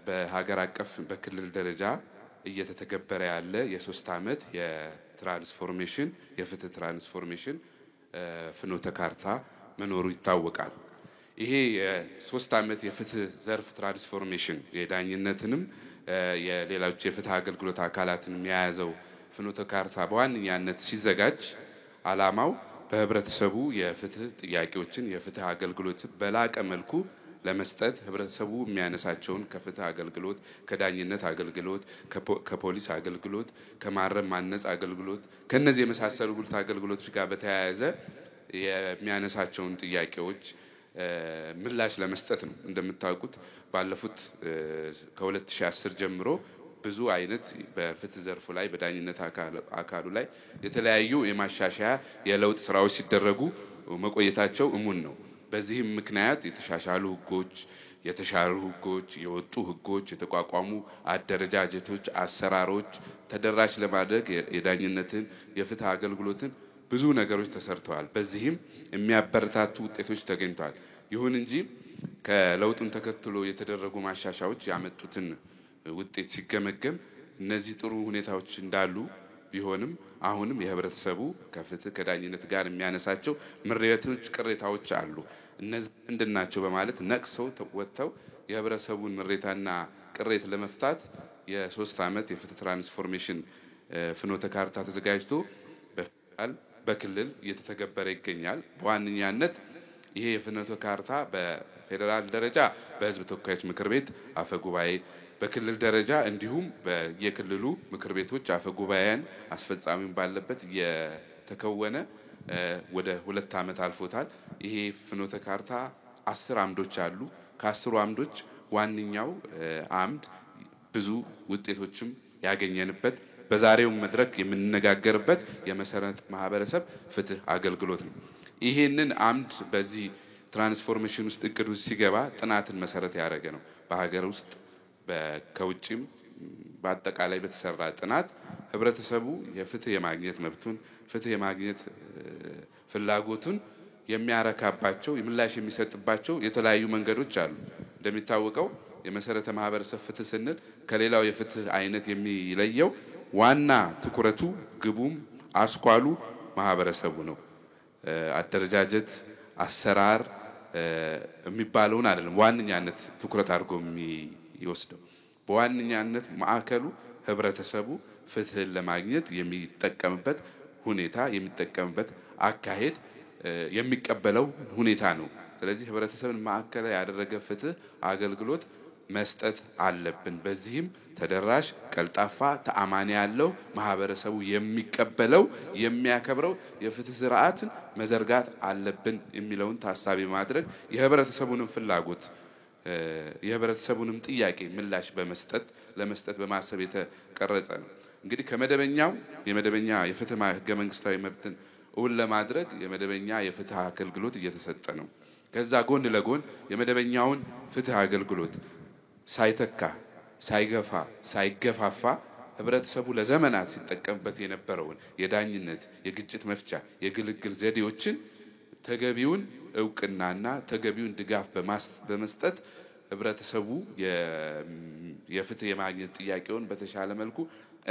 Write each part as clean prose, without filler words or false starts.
በሀገር አቀፍ በክልል ደረጃ እየተተገበረ ያለ የ3 ዓመት የትራንስፎርሜሽን የፍትህ ትራንስፎርሜሽን ፍኖተ ካርታ መኖሩ ይታወቃል። ይሄ የ3 ዓመት የፍትህ ዘርፍ ትራንስፎርሜሽን የዳኝነትንም የሌሎች የፍትህ አገልግሎት አካላትን የያዘው ፍኖተ ካርታ በዋነኛነት ሲዘጋጅ ዓላማው በህብረተሰቡ የፍትህ ጥያቄዎችን የፍትህ አገልግሎት በላቀ መልኩ ለመስጠት ህብረተሰቡ የሚያነሳቸውን ከፍትህ አገልግሎት ከዳኝነት አገልግሎት ከፖሊስ አገልግሎት ከማረም ማነጽ አገልግሎት ከነዚህ የመሳሰሉት አገልግሎቶች ጋር በተያያዘ የሚያነሳቸውን ጥያቄዎች ምላሽ ለመስጠት ነው። እንደምታውቁት ባለፉት ከ2010 ጀምሮ ብዙ አይነት በፍትህ ዘርፉ ላይ በዳኝነት አካሉ ላይ የተለያዩ የማሻሻያ የለውጥ ስራዎች ሲደረጉ መቆየታቸው እሙን ነው። በዚህም ምክንያት የተሻሻሉ ህጎች የተሻሩ ህጎች የወጡ ህጎች የተቋቋሙ አደረጃጀቶች አሰራሮች ተደራሽ ለማድረግ የዳኝነትን የፍትህ አገልግሎትን ብዙ ነገሮች ተሰርተዋል። በዚህም የሚያበረታቱ ውጤቶች ተገኝተዋል። ይሁን እንጂ ከለውጡን ተከትሎ የተደረጉ ማሻሻያዎች ያመጡትን ውጤት ሲገመገም እነዚህ ጥሩ ሁኔታዎች እንዳሉ ቢሆንም አሁንም የህብረተሰቡ ከፍትህ ከዳኝነት ጋር የሚያነሳቸው ምሬቶች ቅሬታዎች አሉ። እነዚህ እንደናቸው በማለት ነቅሰው ወጥተው የህብረተሰቡን ምሬታና ቅሬት ለመፍታት የ3 ዓመት የፍትህ ትራንስፎርሜሽን ፍኖተ ካርታ ተዘጋጅቶ በፌደራል በክልል እየተተገበረ ይገኛል። በዋነኛነት ይሄ የፍኖተ ካርታ በፌደራል ደረጃ በህዝብ ተወካዮች ምክር ቤት አፈ ጉባኤ በክልል ደረጃ እንዲሁም በየክልሉ ምክር ቤቶች አፈ ጉባኤን አስፈጻሚውን ባለበት የተከወነ ወደ 2 ዓመት አልፎታል። ይሄ ፍኖተ ካርታ 10 አምዶች አሉ። ከ10ሩ አምዶች ዋንኛው አምድ ብዙ ውጤቶችም ያገኘንበት በዛሬው መድረክ የምንነጋገርበት የመሰረት ማህበረሰብ ፍትህ አገልግሎት ነው። ይሄንን አምድ በዚህ ትራንስፎርሜሽን ውስጥ እቅዱ ሲገባ ጥናትን መሰረት ያደረገ ነው። በሀገር ውስጥ ከውጭም በአጠቃላይ በተሰራ ጥናት ህብረተሰቡ የፍትህ የማግኘት መብቱን ፍትህ የማግኘት ፍላጎቱን የሚያረካባቸው ምላሽ የሚሰጥባቸው የተለያዩ መንገዶች አሉ። እንደሚታወቀው የመሰረተ ማህበረሰብ ፍትህ ስንል ከሌላው የፍትህ አይነት የሚለየው ዋና ትኩረቱ ግቡም አስኳሉ ማህበረሰቡ ነው። አደረጃጀት አሰራር የሚባለውን አይደለም ዋንኛነት ትኩረት አድርጎ የሚወስደው። በዋንኛነት ማዕከሉ ህብረተሰቡ ፍትህን ለማግኘት የሚጠቀምበት ሁኔታ የሚጠቀምበት አካሄድ የሚቀበለው ሁኔታ ነው። ስለዚህ ህብረተሰብን ማዕከል ያደረገ ፍትህ አገልግሎት መስጠት አለብን። በዚህም ተደራሽ ቀልጣፋ ተአማኒ ያለው ማህበረሰቡ የሚቀበለው የሚያከብረው የፍትህ ስርዓትን መዘርጋት አለብን የሚለውን ታሳቢ ማድረግ የህብረተሰቡንም ፍላጎት የህብረተሰቡንም ጥያቄ ምላሽ ለመስጠት በማሰብ የተቀረጸ ነው። እንግዲህ ከመደበኛው የመደበኛ የፍትህ ህገ መንግስታዊ መብትን እውን ለማድረግ የመደበኛ የፍትህ አገልግሎት እየተሰጠ ነው። ከዛ ጎን ለጎን የመደበኛውን ፍትህ አገልግሎት ሳይተካ ሳይገፋ ሳይገፋፋ ህብረተሰቡ ለዘመናት ሲጠቀምበት የነበረውን የዳኝነት የግጭት መፍቻ የግልግል ዘዴዎችን ተገቢውን እውቅናና ተገቢውን ድጋፍ በመስጠት ህብረተሰቡ የፍትህ የማግኘት ጥያቄውን በተሻለ መልኩ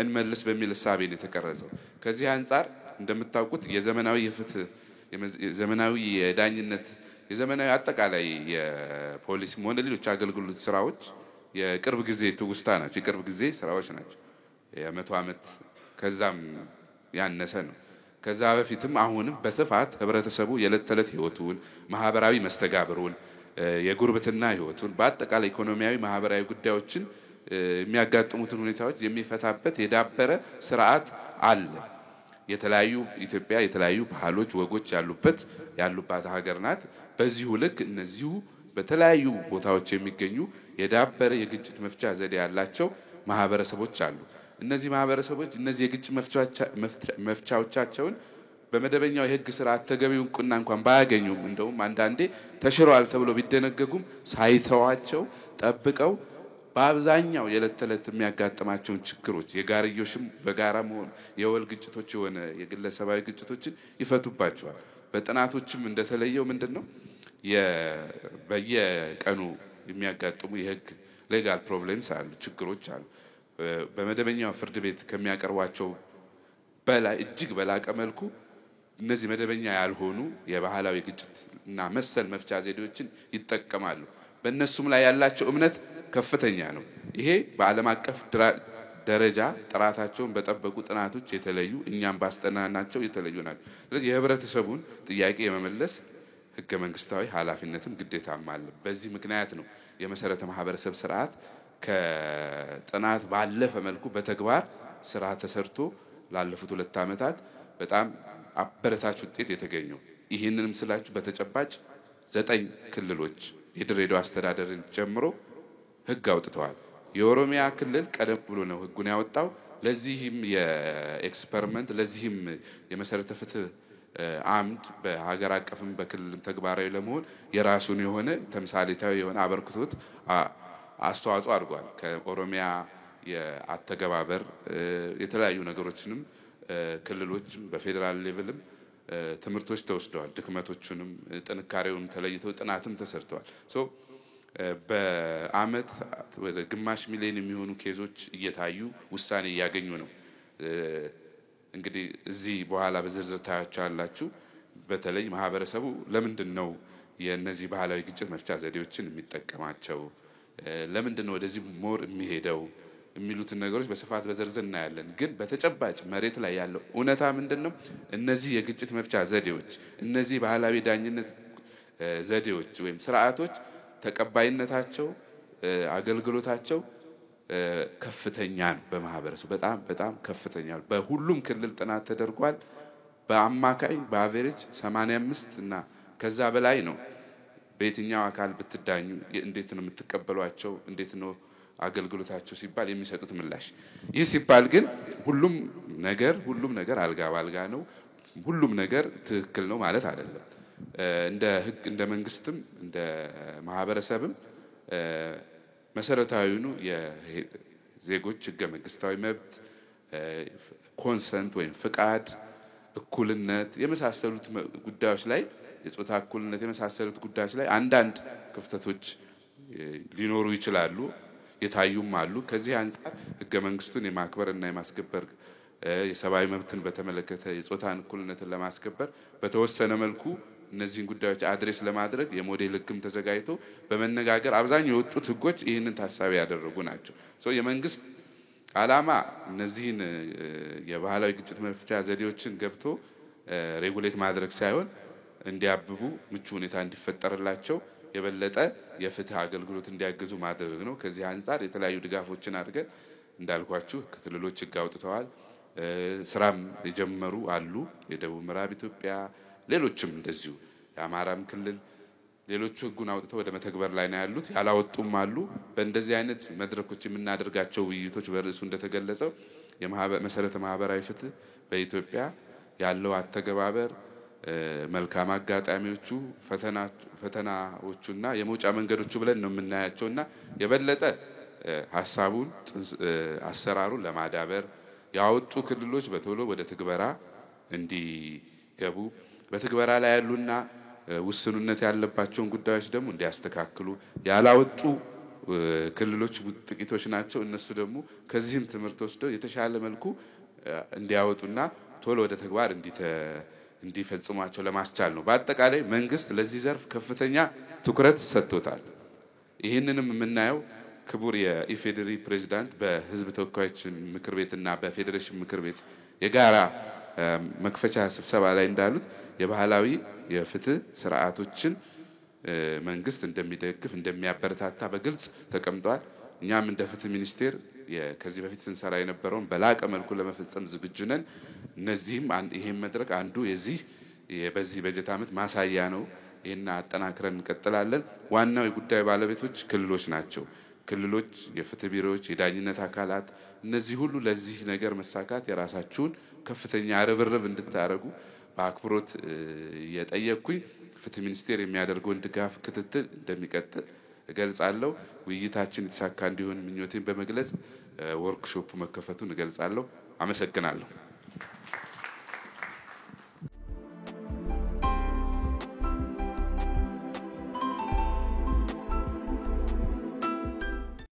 እንመልስ በሚል ሐሳብ ነው የተቀረጸው። ከዚህ አንፃር እንደምታውቁት የዘመናዊ የፍትህ የዘመናዊ የዳኝነት የዘመናዊ አጠቃላይ የፖሊስ ሆነ ሌሎች አገልግሎት ስራዎች የቅርብ ጊዜ ትውስታ ናቸው። የቅርብ ጊዜ ስራዎች ናቸው። የ100 ዓመት ከዛም ያነሰ ነው። ከዛ በፊትም አሁንም በስፋት ህብረተሰቡ የዕለት ተዕለት ህይወቱን ማህበራዊ መስተጋብሩን የጉርብትና ህይወቱን በአጠቃላይ ኢኮኖሚያዊ ማህበራዊ ጉዳዮችን የሚያጋጥሙትን ሁኔታዎች የሚፈታበት የዳበረ ስርዓት አለ። የተለያዩ ኢትዮጵያ የተለያዩ ባህሎች ወጎች ያሉባት ሀገር ናት። በዚሁ ልክ እነዚሁ በተለያዩ ቦታዎች የሚገኙ የዳበረ የግጭት መፍቻ ዘዴ ያላቸው ማህበረሰቦች አሉ። እነዚህ ማህበረሰቦች እነዚህ የግጭት መፍቻዎቻቸውን በመደበኛው የህግ ስርዓት ተገቢውን ቁና እንኳን ባያገኙም እንደውም አንዳንዴ ተሽሯል ተብሎ ቢደነገጉም ሳይተዋቸው ጠብቀው በአብዛኛው የዕለት ተዕለት የሚያጋጥማቸውን ችግሮች የጋርዮሽም በጋራም የወል ግጭቶች የሆነ የግለሰባዊ ግጭቶችን ይፈቱባቸዋል። በጥናቶችም እንደተለየው ምንድነው በየቀኑ የሚያጋጥሙ የህግ ሌጋል ፕሮብሌምስ አሉ፣ ችግሮች አሉ። በመደበኛው ፍርድ ቤት ከሚያቀርቧቸው በላይ እጅግ በላቀ መልኩ እነዚህ መደበኛ ያልሆኑ የባህላዊ ግጭት እና መሰል መፍቻ ዘዴዎችን ይጠቀማሉ። በእነሱም ላይ ያላቸው እምነት ከፍተኛ ነው። ይሄ በዓለም አቀፍ ደረጃ ጥራታቸውን በጠበቁ ጥናቶች የተለዩ እኛም ባስጠናናቸው የተለዩ ናቸው። ስለዚህ የህብረተሰቡን ጥያቄ የመመለስ ህገ መንግስታዊ ኃላፊነትም ግዴታም አለ። በዚህ ምክንያት ነው የመሰረተ ማህበረሰብ ስርዓት ከጥናት ባለፈ መልኩ በተግባር ስራ ተሰርቶ ላለፉት 2 ዓመታት በጣም አበረታች ውጤት የተገኘው። ይህንንም ስላችሁ በተጨባጭ 9 ክልሎች የድሬዳዋ አስተዳደርን ጨምሮ ህግ አውጥተዋል። የኦሮሚያ ክልል ቀደም ብሎ ነው ህጉን ያወጣው። ለዚህም የኤክስፐሪመንት ለዚህም የመሰረተ ፍትህ አምድ በሀገር አቀፍም በክልልም ተግባራዊ ለመሆን የራሱን የሆነ ተምሳሌታዊ የሆነ አበርክቶት አስተዋጽኦ አድርጓል። ከኦሮሚያ የአተገባበር የተለያዩ ነገሮችንም ክልሎችም በፌደራል ሌቭልም ትምህርቶች ተወስደዋል። ድክመቶቹንም ጥንካሬውን ተለይተው ጥናትም ተሰርተዋል። በአመት ወደ ግማሽ ሚሊዮን የሚሆኑ ኬዞች እየታዩ ውሳኔ እያገኙ ነው። እንግዲህ እዚህ በኋላ በዝርዝር ታያቻላችሁ። በተለይ ማህበረሰቡ ለምንድነው የነዚህ ባህላዊ ግጭት መፍቻ ዘዴዎችን የሚጠቀማቸው፣ ለምንድነው ወደዚህ ሞር የሚሄደው የሚሉትን ነገሮች በስፋት በዝርዝር እናያለን። ግን በተጨባጭ መሬት ላይ ያለው እውነታ ምንድነው? እነዚህ የግጭት መፍቻ ዘዴዎች፣ እነዚህ ባህላዊ ዳኝነት ዘዴዎች ወይም ስርዓቶች ተቀባይነታቸው አገልግሎታቸው ከፍተኛ ነው። በማህበረሰቡ በጣም ከፍተኛ ነው። በሁሉም ክልል ጥናት ተደርጓል። በአማካይ በአቨሬጅ 85 እና ከዛ በላይ ነው። በየትኛው አካል ብትዳኙ እንዴት ነው የምትቀበሏቸው፣ እንዴት ነው አገልግሎታቸው ሲባል የሚሰጡት ምላሽ። ይህ ሲባል ግን ሁሉም ነገር አልጋ ባልጋ ነው፣ ሁሉም ነገር ትክክል ነው ማለት አይደለም። እንደ ህግ እንደ መንግስትም እንደ ማህበረሰብም መሰረታዊው የዜጎች ህገ መንግስታዊ መብት ኮንሰንት ወይም ፍቃድ፣ እኩልነት የመሳሰሉት ጉዳዮች ላይ የጾታ እኩልነት የመሳሰሉት ጉዳዮች ላይ አንዳንድ ክፍተቶች ሊኖሩ ይችላሉ፣ የታዩም አሉ። ከዚህ አንፃር ህገ መንግስቱን የማክበርና የማስከበር የሰብአዊ መብትን በተመለከተ የጾታን እኩልነትን ለማስከበር በተወሰነ መልኩ እነዚህን ጉዳዮች አድሬስ ለማድረግ የሞዴል ህግም ተዘጋጅቶ በመነጋገር አብዛኛው የወጡት ህጎች ይህንን ታሳቢ ያደረጉ ናቸው። የመንግስት ዓላማ እነዚህን የባህላዊ ግጭት መፍቻ ዘዴዎችን ገብቶ ሬጉሌት ማድረግ ሳይሆን እንዲያብቡ ምቹ ሁኔታ እንዲፈጠርላቸው የበለጠ የፍትህ አገልግሎት እንዲያገዙ ማድረግ ነው። ከዚህ አንፃር የተለያዩ ድጋፎችን አድርገን እንዳልኳችሁ ክልሎች ህግ አውጥተዋል። ስራም የጀመሩ አሉ። የደቡብ ምዕራብ ኢትዮጵያ ሌሎችም እንደዚሁ የአማራም ክልል ሌሎቹ ህጉን አውጥተው ወደ መተግበር ላይ ነው ያሉት። ያላወጡም አሉ። በእንደዚህ አይነት መድረኮች የምናደርጋቸው ውይይቶች በርዕሱ እንደተገለጸው የመሰረተ ማህበራዊ ፍትህ በኢትዮጵያ ያለው አተገባበር መልካም አጋጣሚዎቹ ፈተናዎቹና የመውጫ መንገዶቹ ብለን ነው የምናያቸውና የበለጠ ሐሳቡን አሰራሩን ለማዳበር ያወጡ ክልሎች በቶሎ ወደ ትግበራ እንዲገቡ በትግበራ ላይ ያሉና ውስኑነት ያለባቸውን ጉዳዮች ደግሞ እንዲያስተካክሉ ያላወጡ ክልሎች ጥቂቶች ናቸው። እነሱ ደግሞ ከዚህም ትምህርት ወስደው የተሻለ መልኩ እንዲያወጡና ቶሎ ወደ ተግባር እንዲፈጽሟቸው ለማስቻል ነው። በአጠቃላይ መንግስት ለዚህ ዘርፍ ከፍተኛ ትኩረት ሰጥቶታል። ይህንንም የምናየው ክቡር የኢፌዴሪ ፕሬዝዳንት በህዝብ ተወካዮች ምክር ቤትና በፌዴሬሽን ምክር ቤት የጋራ መክፈቻ ስብሰባ ላይ እንዳሉት የባህላዊ የፍትህ ስርዓቶችን መንግስት እንደሚደግፍ እንደሚያበረታታ በግልጽ ተቀምጧል። እኛም እንደ ፍትህ ሚኒስቴር ከዚህ በፊት ስንሰራ የነበረውን በላቀ መልኩ ለመፈጸም ዝግጁ ነን። እነዚህም ይሄን መድረክ አንዱ በዚህ በጀት ዓመት ማሳያ ነው። ይሄን አጠናክረን እንቀጥላለን። ዋናው የጉዳይ ባለቤቶች ክልሎች ናቸው። ክልሎች፣ የፍትህ ቢሮዎች፣ የዳኝነት አካላት እነዚህ ሁሉ ለዚህ ነገር መሳካት የራሳችሁን ከፍተኛ ርብርብ እንድታደርጉ በአክብሮት እየጠየቅኩኝ ፍትህ ሚኒስቴር የሚያደርገውን ድጋፍ ክትትል እንደሚቀጥል እገልጻለሁ። ውይይታችን የተሳካ እንዲሆን ምኞቴን በመግለጽ ወርክሾፕ መከፈቱን እገልጻለሁ። አመሰግናለሁ።